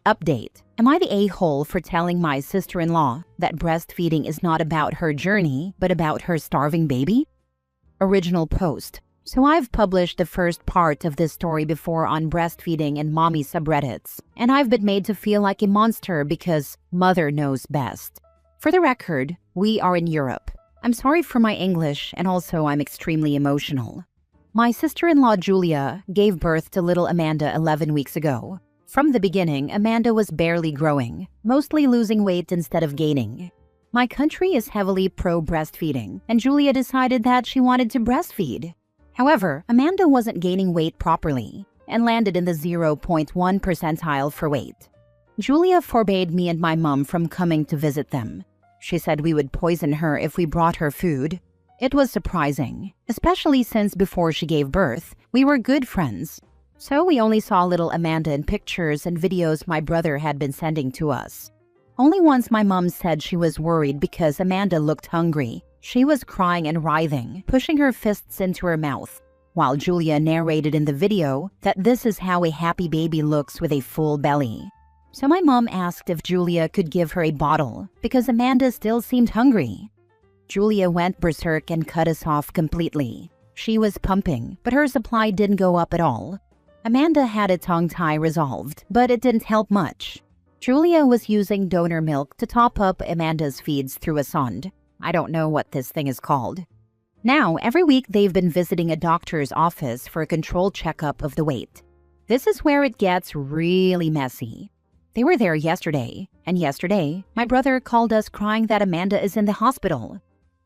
Update. Am I the a-hole for telling my sister-in-law that breastfeeding is not about her journey, but about her starving baby? Original post. So I've published the first part of this story before on breastfeeding and mommy subreddits, and I've been made to feel like a monster because mother knows best. For the record, we are in Europe. I'm sorry for my English, and also I'm extremely emotional. My sister-in-law Julia gave birth to little Amanda 11 weeks ago. From the beginning, Amanda was barely growing, mostly losing weight instead of gaining. My country is heavily pro-breastfeeding, and Julia decided that she wanted to breastfeed. However, Amanda wasn't gaining weight properly and landed in the 0.1 percentile for weight. Julia forbade me and my mom from coming to visit them. She said we would poison her if we brought her food. It was surprising, especially since before she gave birth, we were good friends. So we only saw little Amanda in pictures and videos my brother had been sending to us. Only once my mom said she was worried because Amanda looked hungry. She was crying and writhing, pushing her fists into her mouth, while Julia narrated in the video that this is how a happy baby looks with a full belly. So my mom asked if Julia could give her a bottle because Amanda still seemed hungry. Julia went berserk and cut us off completely. She was pumping, but her supply didn't go up at all. Amanda had a tongue tie resolved, but it didn't help much. Julia was using donor milk to top up Amanda's feeds through a sonde. I don't know what this thing is called. Now, every week they've been visiting a doctor's office for a controlled checkup of the weight. This is where it gets really messy. They were there yesterday, and yesterday, my brother called us crying that Amanda is in the hospital.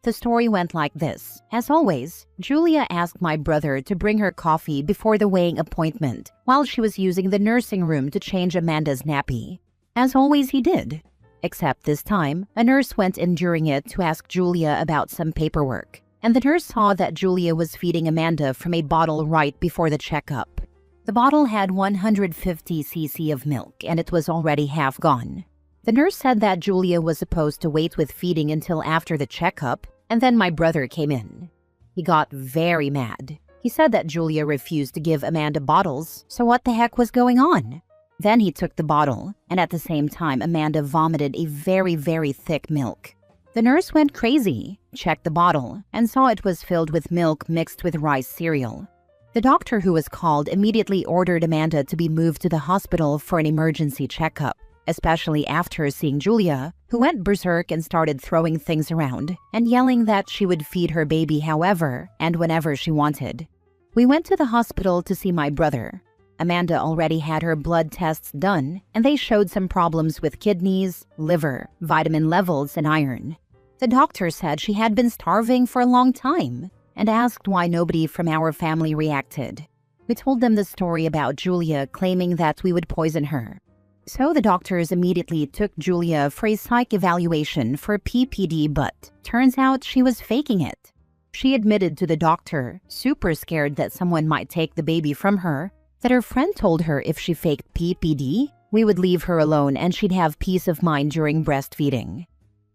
The story went like this. As always, Julia asked my brother to bring her coffee before the weighing appointment while she was using the nursing room to change Amanda's nappy. As always, he did. Except this time, a nurse went in during it to ask Julia about some paperwork, and the nurse saw that Julia was feeding Amanda from a bottle right before the checkup. The bottle had 150 cc of milk, and it was already half gone. The nurse said that Julia was supposed to wait with feeding until after the checkup, and then my brother came in. He got very mad. He said that Julia refused to give Amanda bottles, so what the heck was going on? Then he took the bottle, and at the same time Amanda vomited a very, very thick milk. The nurse went crazy, checked the bottle, and saw it was filled with milk mixed with rice cereal. The doctor who was called immediately ordered Amanda to be moved to the hospital for an emergency checkup, especially after seeing Julia, who went berserk and started throwing things around and yelling that she would feed her baby however and whenever she wanted. We went to the hospital to see my brother. Amanda already had her blood tests done, and they showed some problems with kidneys, liver, vitamin levels, and iron. The doctor said she had been starving for a long time and asked why nobody from our family reacted. We told them the story about Julia claiming that we would poison her. So the doctors immediately took Julia for a psych evaluation for PPD, but turns out she was faking it. She admitted to the doctor, super scared that someone might take the baby from her, that her friend told her if she faked PPD, we would leave her alone and she'd have peace of mind during breastfeeding.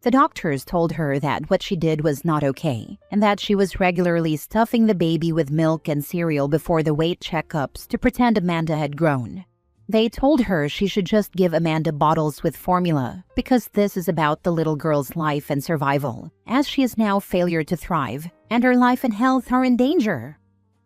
The doctors told her that what she did was not okay, and that she was regularly stuffing the baby with milk and cereal before the weight checkups to pretend Amanda had grown. They told her she should just give Amanda bottles with formula because this is about the little girl's life and survival, as she is now failure to thrive, and her life and health are in danger.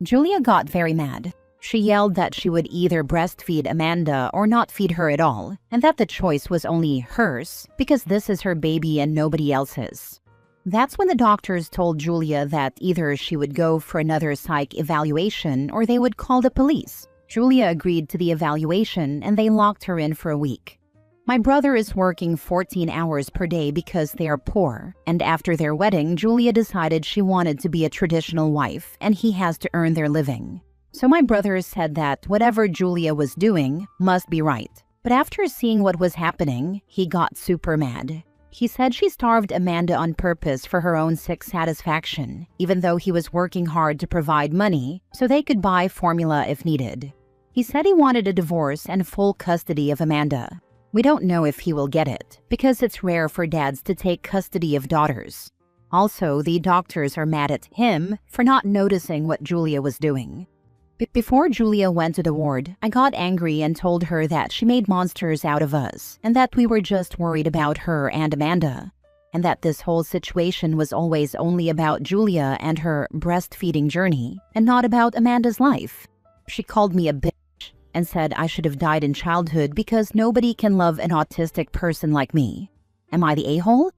Julia got very mad. She yelled that she would either breastfeed Amanda or not feed her at all, and that the choice was only hers because this is her baby and nobody else's. That's when the doctors told Julia that either she would go for another psych evaluation or they would call the police. Julia agreed to the evaluation and they locked her in for a week. My brother is working 14 hours per day because they are poor, and after their wedding, Julia decided she wanted to be a traditional wife and he has to earn their living. So my brother said that whatever Julia was doing must be right. But after seeing what was happening, he got super mad. He said she starved Amanda on purpose for her own sick satisfaction, even though he was working hard to provide money so they could buy formula if needed. He said he wanted a divorce and full custody of Amanda. We don't know if he will get it, because it's rare for dads to take custody of daughters. Also, the doctors are mad at him for not noticing what Julia was doing. Before Julia went to the ward, I got angry and told her that she made monsters out of us and that we were just worried about her and Amanda, and that this whole situation was always only about Julia and her breastfeeding journey and not about Amanda's life. She called me a bitch and said I should have died in childhood because nobody can love an autistic person like me. Am I the a-hole?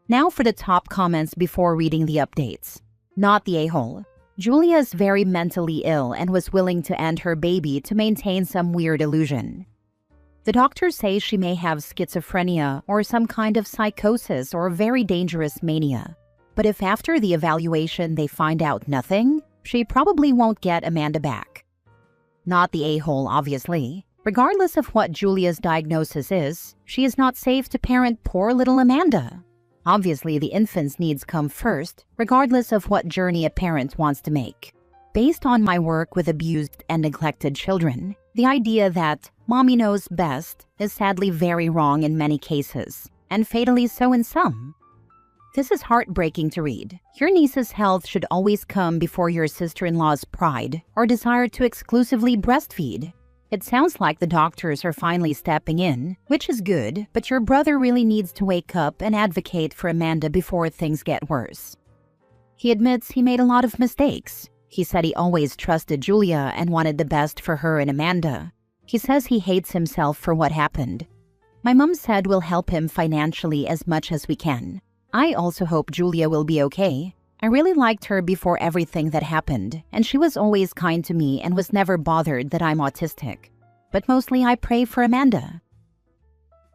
Now for the top comments before reading the updates. Not the a-hole. Julia is very mentally ill and was willing to end her baby to maintain some weird illusion. The doctors say she may have schizophrenia or some kind of psychosis or very dangerous mania. But if after the evaluation they find out nothing, she probably won't get Amanda back. Not the a-hole, obviously. Regardless of what Julia's diagnosis is, she is not safe to parent poor little Amanda. Obviously, the infant's needs come first, regardless of what journey a parent wants to make. Based on my work with abused and neglected children, the idea that mommy knows best is sadly very wrong in many cases, and fatally so in some. This is heartbreaking to read. Your niece's health should always come before your sister-in-law's pride or desire to exclusively breastfeed. It sounds like the doctors are finally stepping in, which is good, but your brother really needs to wake up and advocate for Amanda before things get worse. He admits he made a lot of mistakes. He said he always trusted Julia and wanted the best for her and Amanda. He says he hates himself for what happened. My mom said we'll help him financially as much as we can. I also hope Julia will be okay. I really liked her before everything that happened, and she was always kind to me and was never bothered that I'm autistic. But mostly I pray for Amanda.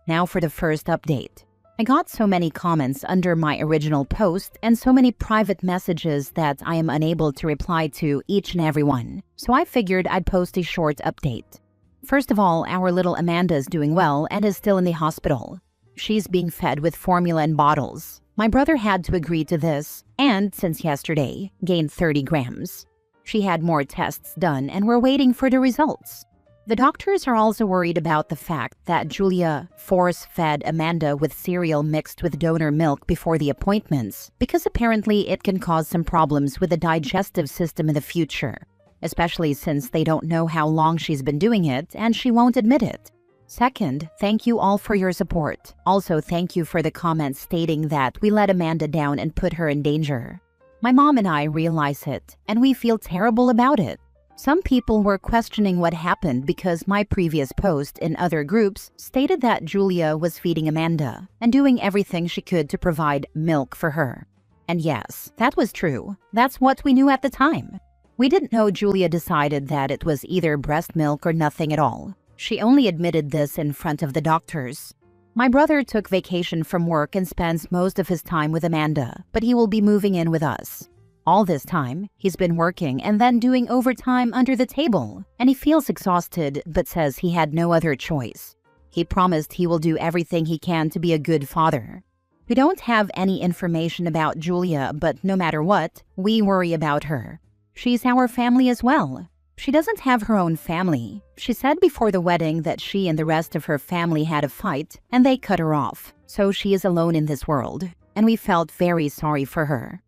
Now for the first update. I got so many comments under my original post and so many private messages that I am unable to reply to each and every one, so I figured I'd post a short update. First of all, our little Amanda is doing well and is still in the hospital. She's being fed with formula in bottles. My brother had to agree to this, and since yesterday, gained 30 grams. She had more tests done and we're waiting for the results. The doctors are also worried about the fact that Julia force-fed Amanda with cereal mixed with donor milk before the appointments, because apparently it can cause some problems with the digestive system in the future, especially since they don't know how long she's been doing it and she won't admit it. Second, thank you all for your support. Also, thank you for the comments stating that we let Amanda down and put her in danger. My mom and I realize it, and we feel terrible about it. Some people were questioning what happened because my previous post in other groups stated that Julia was feeding Amanda and doing everything she could to provide milk for her. And yes, that was true. That's what we knew at the time. We didn't know Julia decided that it was either breast milk or nothing at all. She only admitted this in front of the doctors. My brother took vacation from work and spends most of his time with Amanda, but he will be moving in with us. All this time, he's been working and then doing overtime under the table, and he feels exhausted but says he had no other choice. He promised he will do everything he can to be a good father. We don't have any information about Julia, but no matter what, we worry about her. She's our family as well. She doesn't have her own family. She said before the wedding that she and the rest of her family had a fight and they cut her off, so she is alone in this world, and we felt very sorry for her.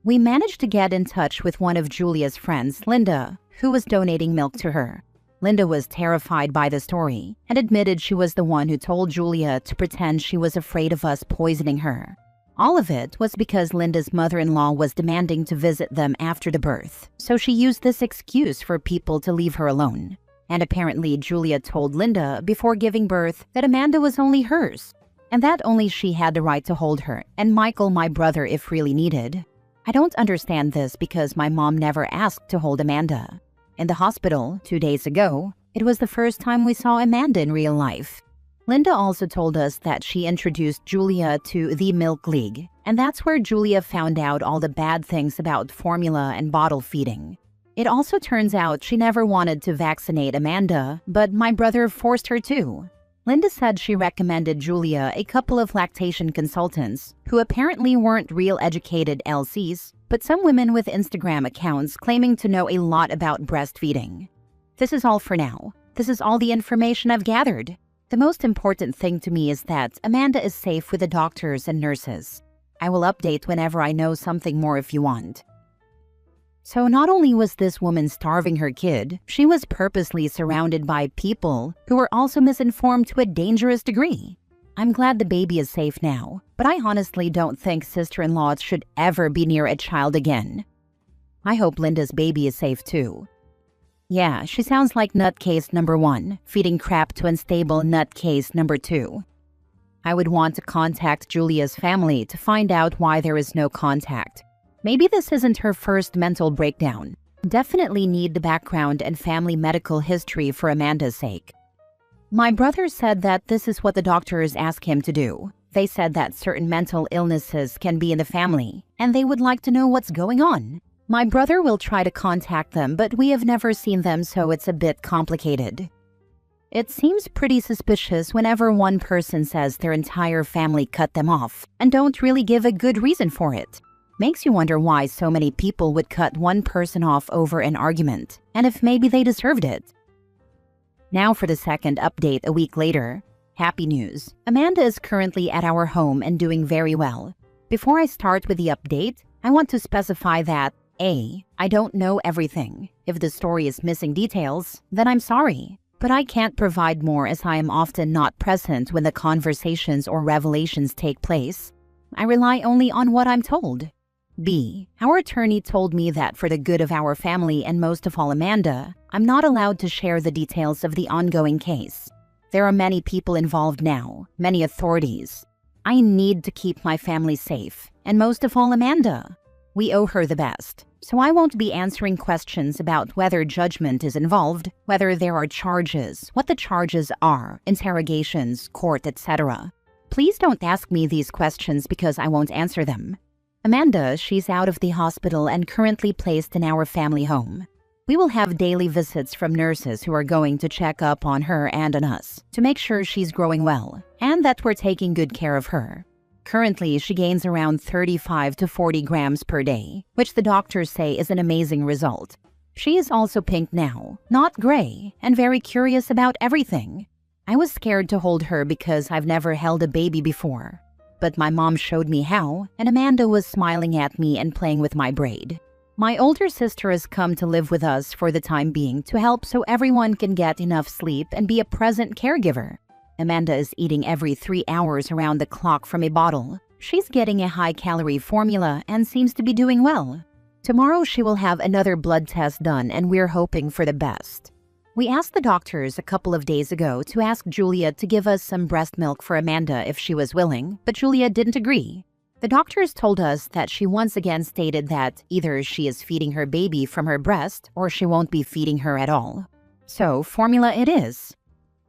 We managed to get in touch with one of Julia's friends, Linda, who was donating milk to her. Linda was terrified by the story and admitted she was the one who told Julia to pretend she was afraid of us poisoning her. All of it was because Linda's mother-in-law was demanding to visit them after the birth, so she used this excuse for people to leave her alone. And apparently Julia told Linda before giving birth that Amanda was only hers, and that only she had the right to hold her, and Michael, my brother, if really needed. I don't understand this because my mom never asked to hold Amanda. In the hospital, 2 days ago, it was the first time we saw Amanda in real life. Linda also told us that she introduced Julia to the Milk League, and that's where Julia found out all the bad things about formula and bottle feeding. It also turns out she never wanted to vaccinate Amanda, but my brother forced her to. Linda said she recommended Julia a couple of lactation consultants, who apparently weren't real educated LCs, but some women with Instagram accounts claiming to know a lot about breastfeeding. This is all for now. This is all the information I've gathered. The most important thing to me is that Amanda is safe with the doctors and nurses. I will update whenever I know something more if you want. So not only was this woman starving her kid, she was purposely surrounded by people who were also misinformed to a dangerous degree. I'm glad the baby is safe now, but I honestly don't think sister-in-laws should ever be near a child again. I hope Linda's baby is safe too. Yeah, she sounds like nutcase number 1, feeding crap to unstable nutcase number 2. I would want to contact Julia's family to find out why there is no contact. Maybe this isn't her first mental breakdown. Definitely need the background and family medical history for Amanda's sake. My brother said that this is what the doctors ask him to do. They said that certain mental illnesses can be in the family, and they would like to know what's going on. My brother will try to contact them, but we have never seen them, so it's a bit complicated. It seems pretty suspicious whenever one person says their entire family cut them off and don't really give a good reason for it. Makes you wonder why so many people would cut one person off over an argument, and if maybe they deserved it. Now for the second update a week later. Happy news. Amanda is currently at our home and doing very well. Before I start with the update, I want to specify that A, I don't know everything. If the story is missing details, then I'm sorry. But I can't provide more as I am often not present when the conversations or revelations take place. I rely only on what I'm told. B, our attorney told me that for the good of our family and most of all Amanda, I'm not allowed to share the details of the ongoing case. There are many people involved now, many authorities. I need to keep my family safe, and most of all Amanda. We owe her the best, so I won't be answering questions about whether judgment is involved, whether there are charges, what the charges are, interrogations, court, etc. Please don't ask me these questions because I won't answer them. Amanda, she's out of the hospital and currently placed in our family home. We will have daily visits from nurses who are going to check up on her and on us to make sure she's growing well and that we're taking good care of her. Currently, she gains around 35 to 40 grams per day, which the doctors say is an amazing result. She is also pink now, not gray, and very curious about everything. I was scared to hold her because I've never held a baby before. But my mom showed me how, and Amanda was smiling at me and playing with my braid. My older sister has come to live with us for the time being to help so everyone can get enough sleep and be a present caregiver. Amanda is eating every 3 hours around the clock from a bottle. She's getting a high-calorie formula and seems to be doing well. Tomorrow she will have another blood test done and we're hoping for the best. We asked the doctors a couple of days ago to ask Julia to give us some breast milk for Amanda if she was willing, but Julia didn't agree. The doctors told us that she once again stated that either she is feeding her baby from her breast or she won't be feeding her at all. So, formula it is.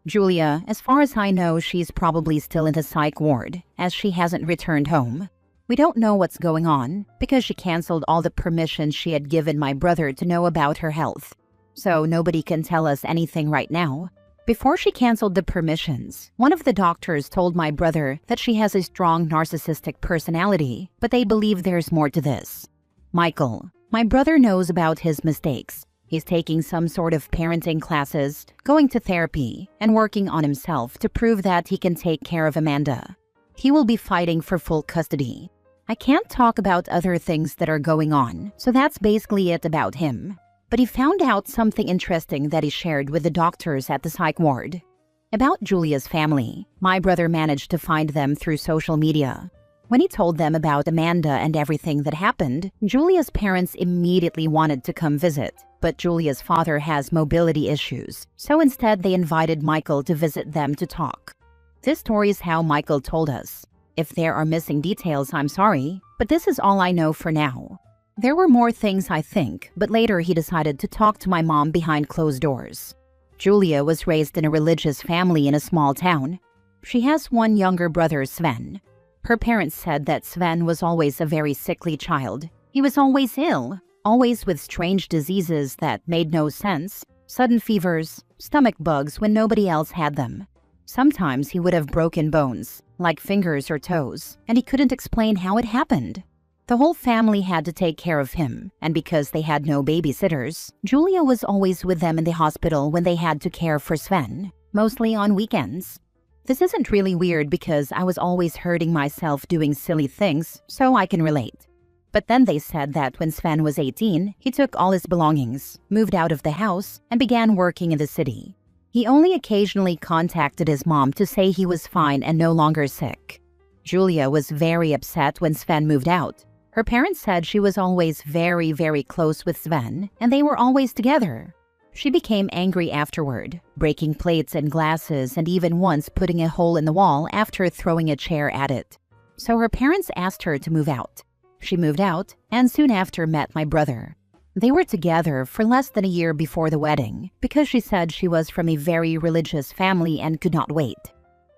Julia, as far as I know, she's probably still in the psych ward, as she hasn't returned home. We don't know what's going on, because she canceled all the permissions she had given my brother to know about her health. So nobody can tell us anything right now. Before she canceled the permissions, one of the doctors told my brother that she has a strong narcissistic personality, but they believe there's more to this. Michael, my brother knows about his mistakes. He's taking some sort of parenting classes, going to therapy, and working on himself to prove that he can take care of Amanda. He will be fighting for full custody. I can't talk about other things that are going on, so that's basically it about him. But he found out something interesting that he shared with the doctors at the psych ward. About Julia's family, my brother managed to find them through social media. When he told them about Amanda and everything that happened, Julia's parents immediately wanted to come visit, but Julia's father has mobility issues, so instead they invited Michael to visit them to talk. This story is how Michael told us. If there are missing details, I'm sorry, but this is all I know for now. There were more things, I think, but later he decided to talk to my mom behind closed doors. Julia was raised in a religious family in a small town. She has one younger brother, Sven. Her parents said that Sven was always a very sickly child. He was always ill, always with strange diseases that made no sense, sudden fevers, stomach bugs when nobody else had them. Sometimes he would have broken bones, like fingers or toes, and he couldn't explain how it happened. The whole family had to take care of him, and because they had no babysitters, Julia was always with them in the hospital when they had to care for Sven, mostly on weekends. This isn't really weird because I was always hurting myself doing silly things, so I can relate. But then they said that when Sven was 18, he took all his belongings, moved out of the house, and began working in the city. He only occasionally contacted his mom to say he was fine and no longer sick. Julia was very upset when Sven moved out. Her parents said she was always very, very close with Sven, and they were always together. She became angry afterward, breaking plates and glasses and even once putting a hole in the wall after throwing a chair at it. So her parents asked her to move out. She moved out and soon after met my brother. They were together for less than a year before the wedding because she said she was from a very religious family and could not wait.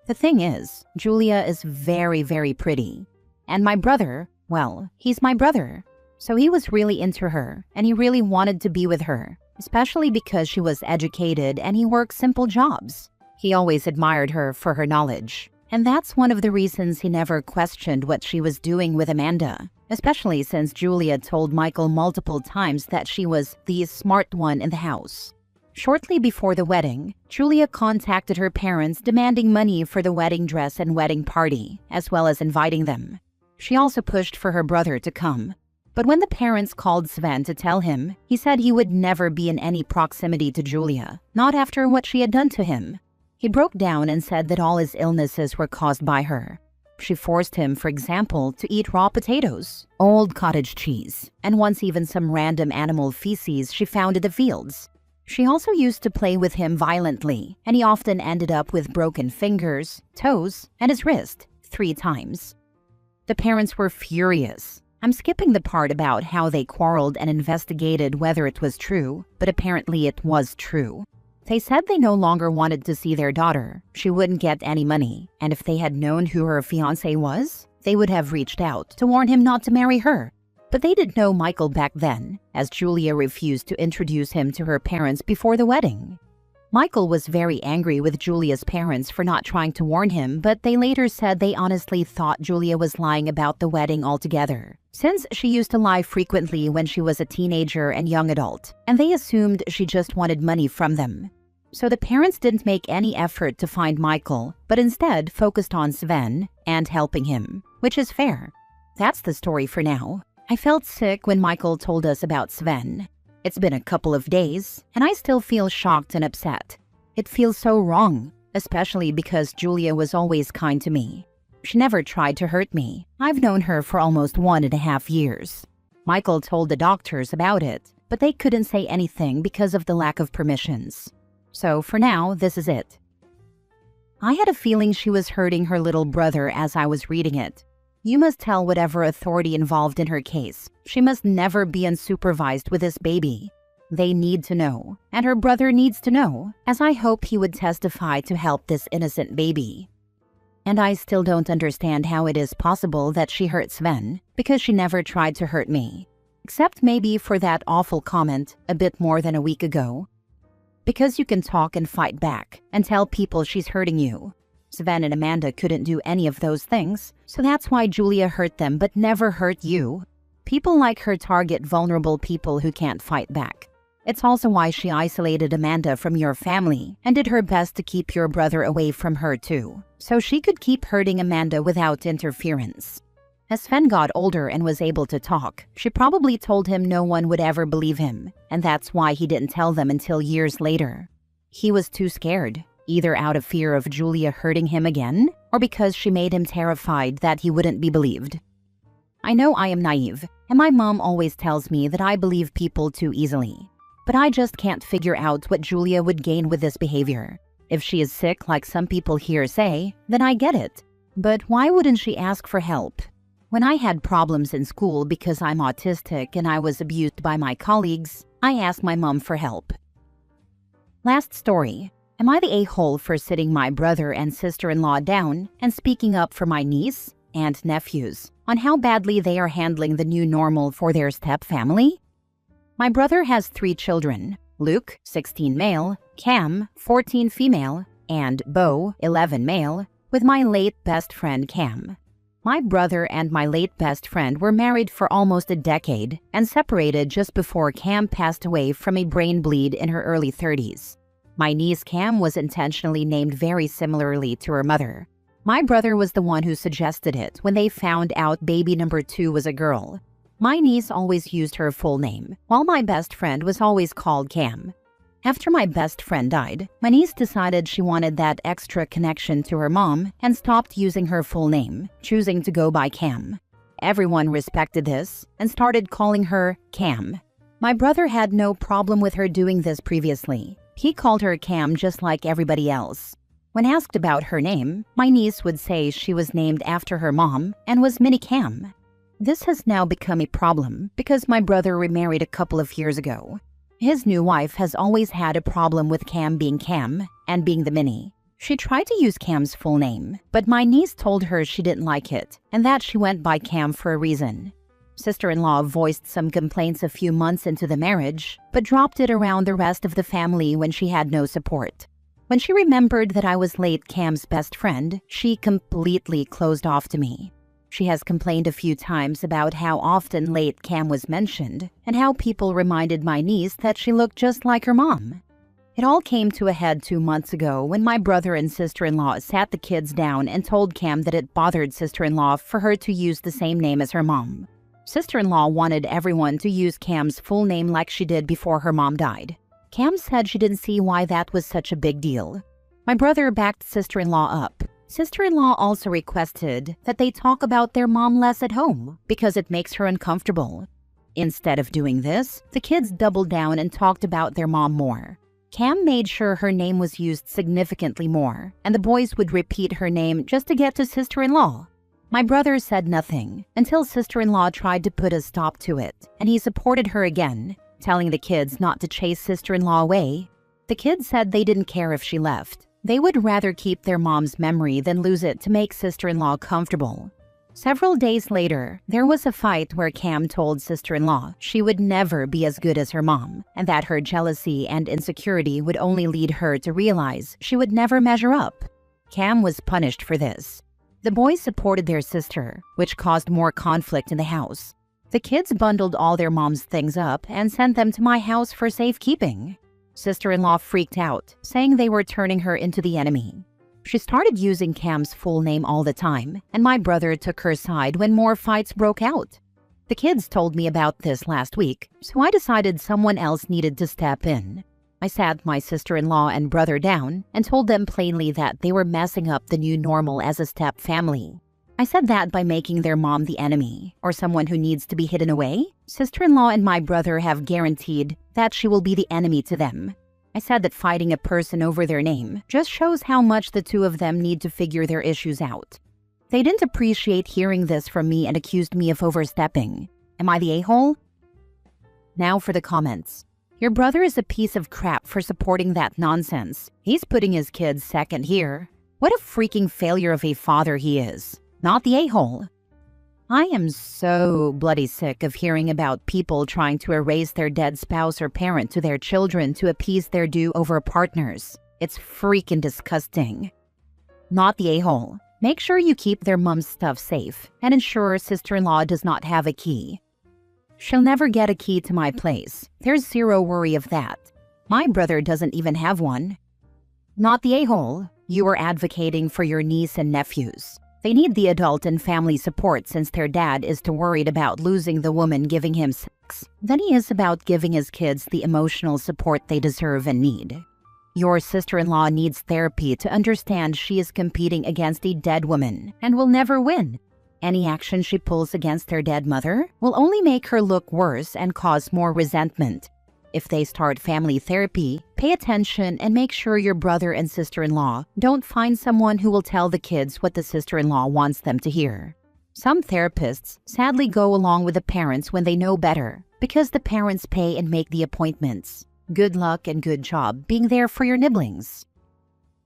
The thing is, Julia is very, very pretty. And my brother, well, he's my brother. So he was really into her and he really wanted to be with her, especially because she was educated and he worked simple jobs. He always admired her for her knowledge. And that's one of the reasons he never questioned what she was doing with Amanda, especially since Julia told Michael multiple times that she was the smart one in the house. Shortly before the wedding, Julia contacted her parents demanding money for the wedding dress and wedding party, as well as inviting them. She also pushed for her brother to come. But when the parents called Sven to tell him, he said he would never be in any proximity to Julia, not after what she had done to him. He broke down and said that all his illnesses were caused by her. She forced him, for example, to eat raw potatoes, old cottage cheese, and once even some random animal feces she found in the fields. She also used to play with him violently, and he often ended up with broken fingers, toes, and his wrist 3 times. The parents were furious. I'm skipping the part about how they quarreled and investigated whether it was true, but apparently it was true. They said they no longer wanted to see their daughter. She wouldn't get any money, and if they had known who her fiancé was, they would have reached out to warn him not to marry her. But they didn't know Michael back then, as Julia refused to introduce him to her parents before the wedding. Michael was very angry with Julia's parents for not trying to warn him, but they later said they honestly thought Julia was lying about the wedding altogether, since she used to lie frequently when she was a teenager and young adult, and they assumed she just wanted money from them. So the parents didn't make any effort to find Michael, but instead focused on Sven and helping him, which is fair. That's the story for now. I felt sick when Michael told us about Sven. It's been a couple of days, and I still feel shocked and upset. It feels so wrong, especially because Julia was always kind to me. She never tried to hurt me. I've known her for almost 1.5 years. Michael told the doctors about it, but they couldn't say anything because of the lack of permissions. So for now, this is it. I had a feeling she was hurting her little brother as I was reading it. You must tell whatever authority involved in her case. She must never be unsupervised with this baby. They need to know, and her brother needs to know, as I hope he would testify to help this innocent baby. And I still don't understand how it is possible that she hurt Sven, because she never tried to hurt me. Except maybe for that awful comment a bit more than a week ago. Because you can talk and fight back, and tell people she's hurting you. Sven and Amanda couldn't do any of those things, so that's why Julia hurt them but never hurt you. People like her target vulnerable people who can't fight back. It's also why she isolated Amanda from your family and did her best to keep your brother away from her too, so she could keep hurting Amanda without interference. As Sven got older and was able to talk, she probably told him no one would ever believe him, and that's why he didn't tell them until years later. He was too scared, either out of fear of Julia hurting him again, or because she made him terrified that he wouldn't be believed. I know I am naive, and my mom always tells me that I believe people too easily. But I just can't figure out what Julia would gain with this behavior. If she is sick like some people here say, then I get it. But why wouldn't she ask for help? When I had problems in school because I'm autistic and I was abused by my colleagues, I asked my mom for help. Last story. Am I the a-hole for sitting my brother and sister-in-law down and speaking up for my niece and nephews on how badly they are handling the new normal for their step-family? My brother has 3 children, Luke, 16 male, Cam, 14 female, and Bo, 11 male, with my late best friend Cam. My brother and my late best friend were married for almost a decade and separated just before Cam passed away from a brain bleed in her early 30s. My niece Cam was intentionally named very similarly to her mother. My brother was the one who suggested it when they found out baby number 2 was a girl. My niece always used her full name, while my best friend was always called Cam. After my best friend died, my niece decided she wanted that extra connection to her mom and stopped using her full name, choosing to go by Cam. Everyone respected this and started calling her Cam. My brother had no problem with her doing this previously. He called her Cam just like everybody else. When asked about her name, my niece would say she was named after her mom and was Mini Cam. This has now become a problem because my brother remarried a couple of years ago. His new wife has always had a problem with Cam being Cam and being the Mini. She tried to use Cam's full name, but my niece told her she didn't like it and that she went by Cam for a reason. Sister-in-law voiced some complaints a few months into the marriage, but dropped it around the rest of the family when she had no support. When she remembered that I was late Cam's best friend, she completely closed off to me. She has complained a few times about how often late Cam was mentioned and how people reminded my niece that she looked just like her mom. It all came to a head 2 months ago when my brother and sister-in-law sat the kids down and told Cam that it bothered sister-in-law for her to use the same name as her mom. Sister-in-law wanted everyone to use Cam's full name like she did before her mom died. Cam said she didn't see why that was such a big deal. My brother backed sister-in-law up. Sister-in-law also requested that they talk about their mom less at home because it makes her uncomfortable. Instead of doing this, the kids doubled down and talked about their mom more. Cam made sure her name was used significantly more, and the boys would repeat her name just to get to sister-in-law. My brother said nothing until sister-in-law tried to put a stop to it, and he supported her again, telling the kids not to chase sister-in-law away. The kids said they didn't care if she left. They would rather keep their mom's memory than lose it to make sister-in-law comfortable. Several days later, there was a fight where Cam told sister-in-law she would never be as good as her mom, and that her jealousy and insecurity would only lead her to realize she would never measure up. Cam was punished for this. The boys supported their sister, which caused more conflict in the house. The kids bundled all their mom's things up and sent them to my house for safekeeping. Sister-in-law freaked out, saying they were turning her into the enemy. She started using Cam's full name all the time, and my brother took her side when more fights broke out. The kids told me about this last week, so I decided someone else needed to step in. I sat my sister-in-law and brother down and told them plainly that they were messing up the new normal as a step family. I said that by making their mom the enemy, or someone who needs to be hidden away, sister-in-law and my brother have guaranteed that she will be the enemy to them. I said that fighting a person over their name just shows how much the two of them need to figure their issues out. They didn't appreciate hearing this from me and accused me of overstepping. Am I the a-hole? Now for the comments. Your brother is a piece of crap for supporting that nonsense. He's putting his kids second here. What a freaking failure of a father he is. Not the a-hole. I am so bloody sick of hearing about people trying to erase their dead spouse or parent to their children to appease their do-over partners. It's freaking disgusting. Not the a-hole. Make sure you keep their mom's stuff safe and ensure sister-in-law does not have a key. She'll never get a key to my place. There's zero worry of that. My brother doesn't even have one. Not the a-hole. You are advocating for your niece and nephews. They need the adult and family support since their dad is too worried about losing the woman giving him sex than he is about giving his kids the emotional support they deserve and need. Your sister-in-law needs therapy to understand she is competing against a dead woman and will never win. Any action she pulls against their dead mother will only make her look worse and cause more resentment. If they start family therapy, pay attention and make sure your brother and sister-in-law don't find someone who will tell the kids what the sister-in-law wants them to hear. Some therapists sadly go along with the parents when they know better because the parents pay and make the appointments. Good luck and good job being there for your nibblings.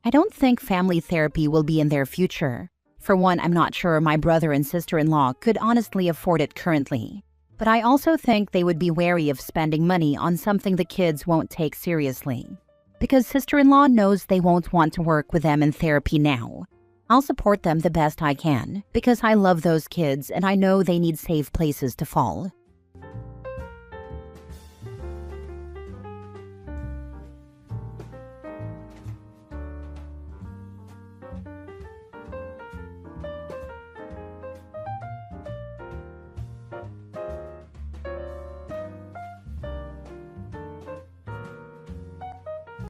I don't think family therapy will be in their future. For one, I'm not sure my brother and sister-in-law could honestly afford it currently. But I also think they would be wary of spending money on something the kids won't take seriously. Because sister-in-law knows they won't want to work with them in therapy now. I'll support them the best I can because I love those kids and I know they need safe places to fall.